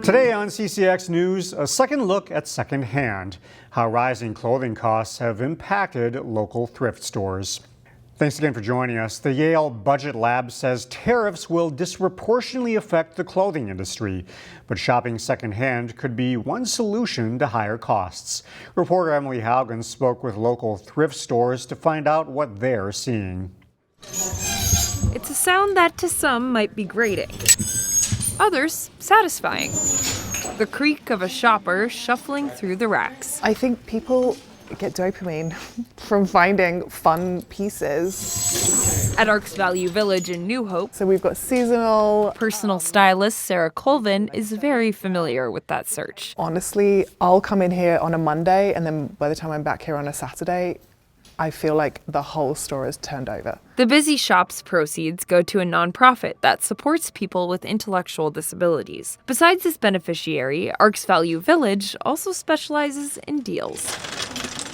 Today on CCX News, a second look at secondhand, how rising clothing costs have impacted local thrift stores. Thanks again for joining us. The Yale Budget Lab says tariffs will disproportionately affect the clothing industry, but shopping secondhand could be one solution to higher costs. Reporter Emily Haugen spoke with local thrift stores to find out what they're seeing. It's a sound that to some might be grating. Others, satisfying. The creak of a shopper shuffling through the racks. I think people get dopamine from finding fun pieces. At Arcs Value Village in New Hope, So we've got seasonal. personal stylist Sarah Colvin is very familiar with that search. Honestly, I'll come in here on a Monday and then by the time I'm back here on a Saturday, I feel like the whole store is turned over. The Busy Shop's proceeds go to a nonprofit that supports people with intellectual disabilities. Besides this beneficiary, Arcs Value Village also specializes in deals.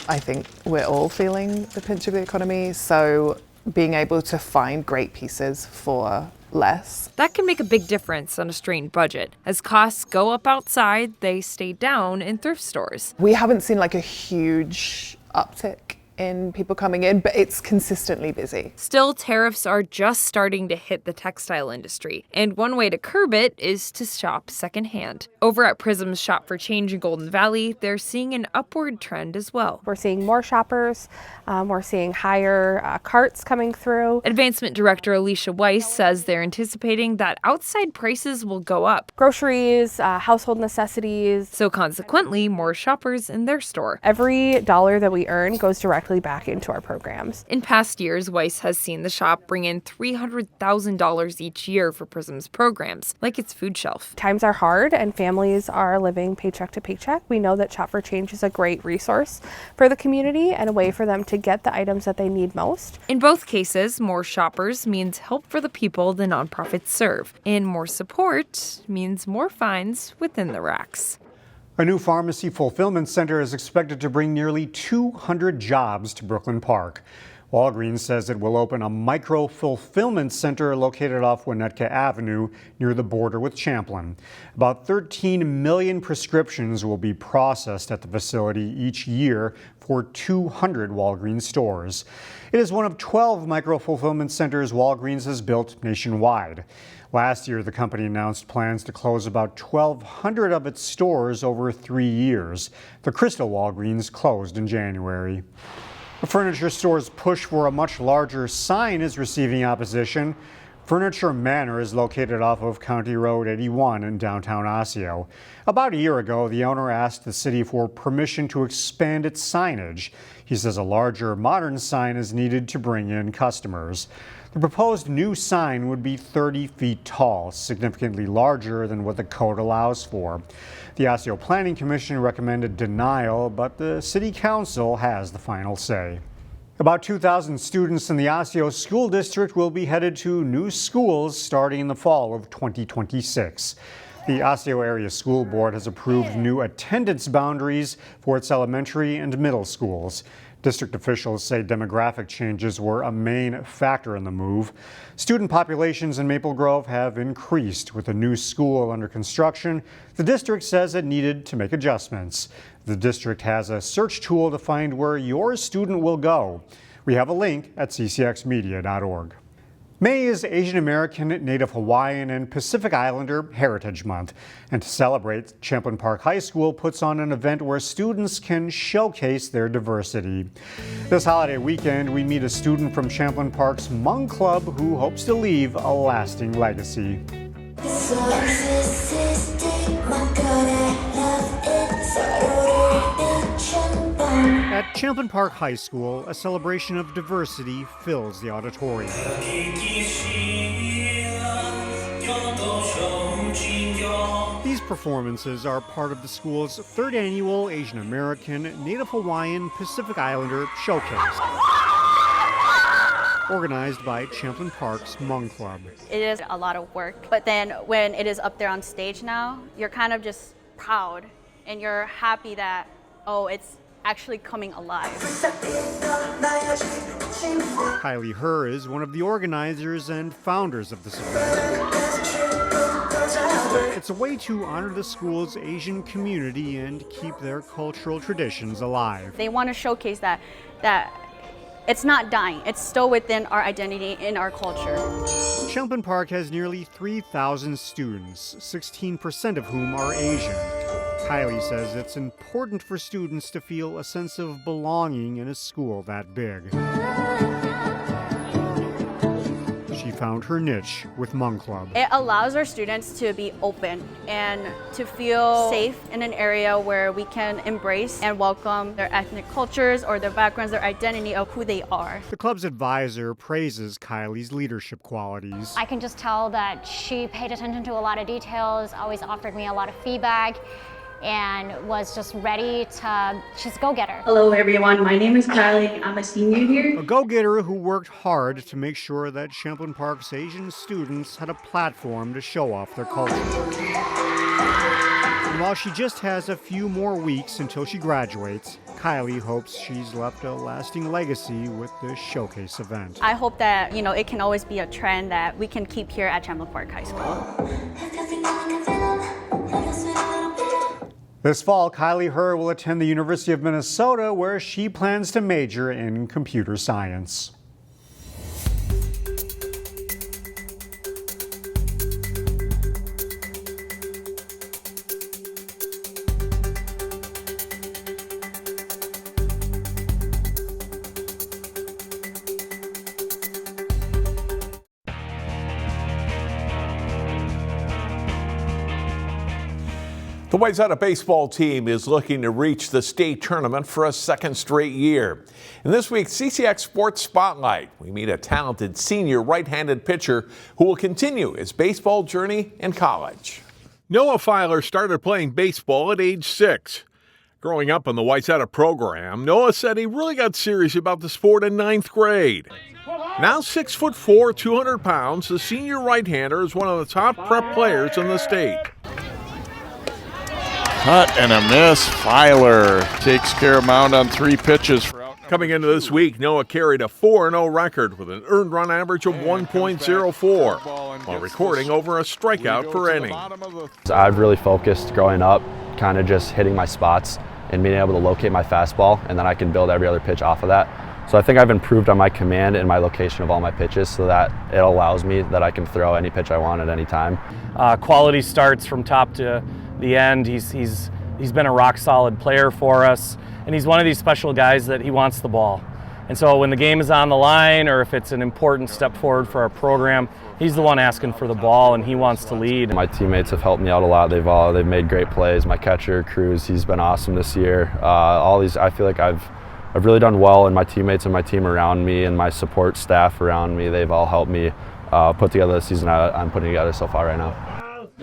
I think we're all feeling the pinch of the economy, so being able to find great pieces for less. That can make a big difference on a strained budget. As costs go up outside, they stay down in thrift stores. We haven't seen like a huge uptick in people coming in, but it's consistently busy. Still, tariffs are just starting to hit the textile industry, and one way to curb it is to shop secondhand. Over at Prism's Shop for Change in Golden Valley, they're seeing an upward trend as well. We're seeing more shoppers, we're seeing higher carts coming through. Advancement Director Alicia Weiss says they're anticipating that outside prices will go up. Groceries, household necessities. So consequently, more shoppers in their store. Every dollar that we earn goes directly back into our programs. In past years, Weiss has seen the shop bring in $300,000 each year for Prism's programs, like its food shelf. Times are hard and families are living paycheck to paycheck. We know that Shop for Change is a great resource for the community and a way for them to get the items that they need most. In both cases, more shoppers means help for the people the nonprofits serve, and more support means more finds within the racks. A new pharmacy fulfillment center is expected to bring nearly 200 jobs to Brooklyn Park. Walgreens says it will open a micro-fulfillment center located off Winnetka Avenue near the border with Champlin. About 13 million prescriptions will be processed at the facility each year for 200 Walgreens stores. It is one of 12 micro-fulfillment centers Walgreens has built nationwide. Last year, the company announced plans to close about 1,200 of its stores over 3 years. The Crystal Walgreens closed in January. The furniture store's push for a much larger sign is receiving opposition. Furniture Manor is located off of County Road 81 in downtown Osseo. About a year ago, the owner asked the city for permission to expand its signage. He says a larger, modern sign is needed to bring in customers. The proposed new sign would be 30 feet tall, significantly larger than what the code allows for. The Osseo Planning Commission recommended denial, but the City Council has the final say. About 2,000 students in the Osseo School District will be headed to new schools starting in the fall of 2026. The Osseo Area School Board has approved new attendance boundaries for its elementary and middle schools. District officials say demographic changes were a main factor in the move. Student populations in Maple Grove have increased. With a new school under construction, the district says it needed to make adjustments. The district has a search tool to find where your student will go. We have a link at ccxmedia.org. May is Asian American, Native Hawaiian, and Pacific Islander Heritage Month. And to celebrate, Champlin Park High School puts on an event where students can showcase their diversity. This holiday weekend, we meet a student from Champlin Park's Hmong Club who hopes to leave a lasting legacy. At Champlin Park High School, a celebration of diversity fills the auditorium. These performances are part of the school's third annual Asian American, Native Hawaiian, Pacific Islander Showcase, organized by Champlin Park's Hmong Club. It is a lot of work, but then when it is up there on stage now, you're kind of just proud and you're happy that, oh, it's actually coming alive. Kylie is one of the organizers and founders of this event. It's a way to honor the school's Asian community and keep their cultural traditions alive. They want to showcase that it's not dying. It's still within our identity in our culture. Champlin Park has nearly 3,000 students, 16% of whom are Asian. Kylie says it's important for students to feel a sense of belonging in a school that big. She found her niche with Hmong Club. It allows our students to be open and to feel safe in an area where we can embrace and welcome their ethnic cultures or their backgrounds, their identity of who they are. The club's advisor praises Kylie's leadership qualities. I can just tell that she paid attention to a lot of details, always offered me a lot of feedback, and was just ready to, she's a go-getter. Hello everyone, my name is Kylie. I'm a senior here. A go-getter who worked hard to make sure that Champlin Park's Asian students had a platform to show off their culture. And while she just has a few more weeks until she graduates, Kylie hopes she's left a lasting legacy with this showcase event. I hope that, it can always be a trend that we can keep here at Champlin Park High School. This fall, Kylie will attend the University of Minnesota, where she plans to major in computer science. The Wayzata baseball team is looking to reach the state tournament for a second straight year. In this week's CCX Sports Spotlight, we meet a talented senior right-handed pitcher who will continue his baseball journey in college. Noah Filer started playing baseball at age 6. Growing up in the Wayzata program, Noah said he really got serious about the sport in 9th grade. Now 6'4", 200 pounds, the senior right-hander is one of the top prep players in the state. Cut and a miss. Filer takes care of mound on 3 pitches. Coming into this week, Noah carried a 4-0 record with an earned run average of 1.04 while recording over a strikeout per inning. I've really focused growing up, kind of just hitting my spots and being able to locate my fastball, and then I can build every other pitch off of that. So I think I've improved on my command and my location of all my pitches so that it allows me that I can throw any pitch I want at any time. Quality starts from top to the end. He's been a rock solid player for us, and he's one of these special guys that he wants the ball. And so when the game is on the line, or if it's an important step forward for our program, he's the one asking for the ball, and he wants to lead. My teammates have helped me out a lot. They've made great plays. My catcher, Cruz, he's been awesome this year. I feel like I've really done well, and my teammates and my team around me and my support staff around me, they've all helped me put together the season I'm putting together so far right now.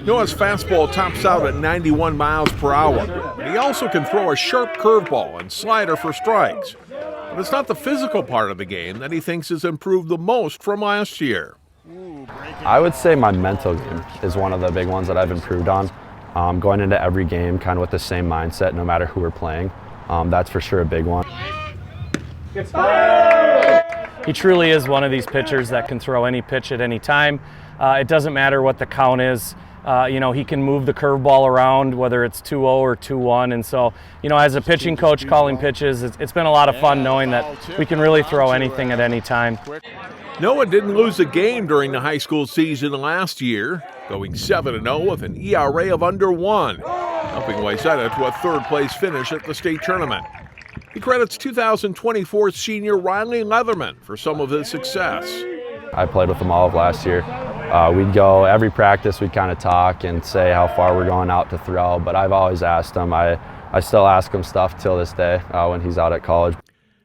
Noah's fastball tops out at 91 miles per hour, but he also can throw a sharp curveball and slider for strikes. But it's not the physical part of the game that he thinks has improved the most from last year. I would say my mental game is one of the big ones that I've improved on. Going into every game kind of with the same mindset, no matter who we're playing. That's for sure a big one. He truly is one of these pitchers that can throw any pitch at any time. It doesn't matter what the count is. He can move the curveball around, whether it's 2-0 or 2-1. And so, as a pitching coach calling pitches, it's been a lot of fun knowing that we can really throw anything at any time. Noah didn't lose a game during the high school season last year, going 7-0 with an ERA of under 1, helping Wayzata to a third-place finish at the state tournament. He credits 2024 senior Riley Leatherman for some of his success. I played with them all of last year. We'd go every practice, we'd kind of talk and say how far we're going out to throw, but I've always asked him. I still ask him stuff till this day when he's out at college.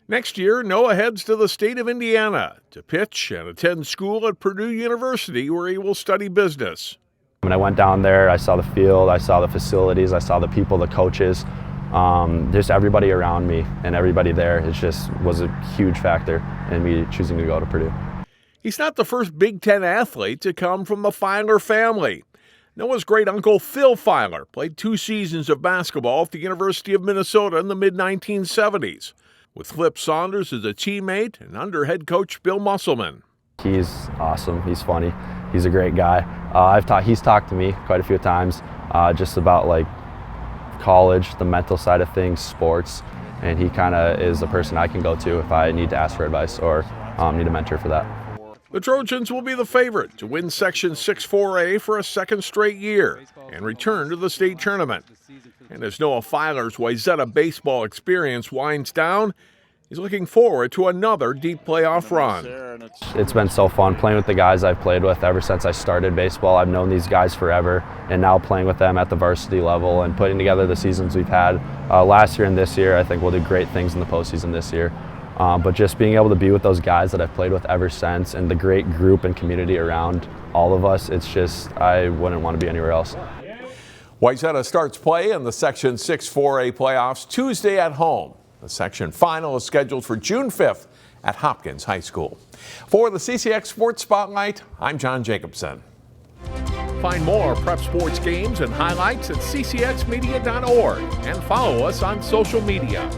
Next year, Noah heads to the state of Indiana to pitch and attend school at Purdue University, where he will study business. When I went down there, I saw the field, I saw the facilities, I saw the people, the coaches, just everybody around me and everybody there. It just was a huge factor in me choosing to go to Purdue. He's not the first Big Ten athlete to come from the Filer family. Noah's great-uncle Phil Filer played 2 seasons of basketball at the University of Minnesota in the mid-1970s. with Flip Saunders as a teammate and under head coach Bill Musselman. He's awesome. He's funny. He's a great guy. He's talked to me quite a few times just about like college, the mental side of things, sports, and he kind of is the person I can go to if I need to ask for advice or need a mentor for that. The Trojans will be the favorite to win Section 6-4A for a second straight year and return to the state tournament. And as Noah Filer's Wayzata baseball experience winds down, he's looking forward to another deep playoff run. It's been so fun playing with the guys I've played with ever since I started baseball. I've known these guys forever, and now playing with them at the varsity level and putting together the seasons we've had last year and this year, I think we'll do great things in the postseason this year. But just being able to be with those guys that I've played with ever since and the great group and community around all of us, it's just, I wouldn't want to be anywhere else. Wayzata starts play in the Section 6-4A playoffs Tuesday at home. The section final is scheduled for June 5th at Hopkins High School. For the CCX Sports Spotlight, I'm John Jacobson. Find more prep sports games and highlights at ccxmedia.org and follow us on social media.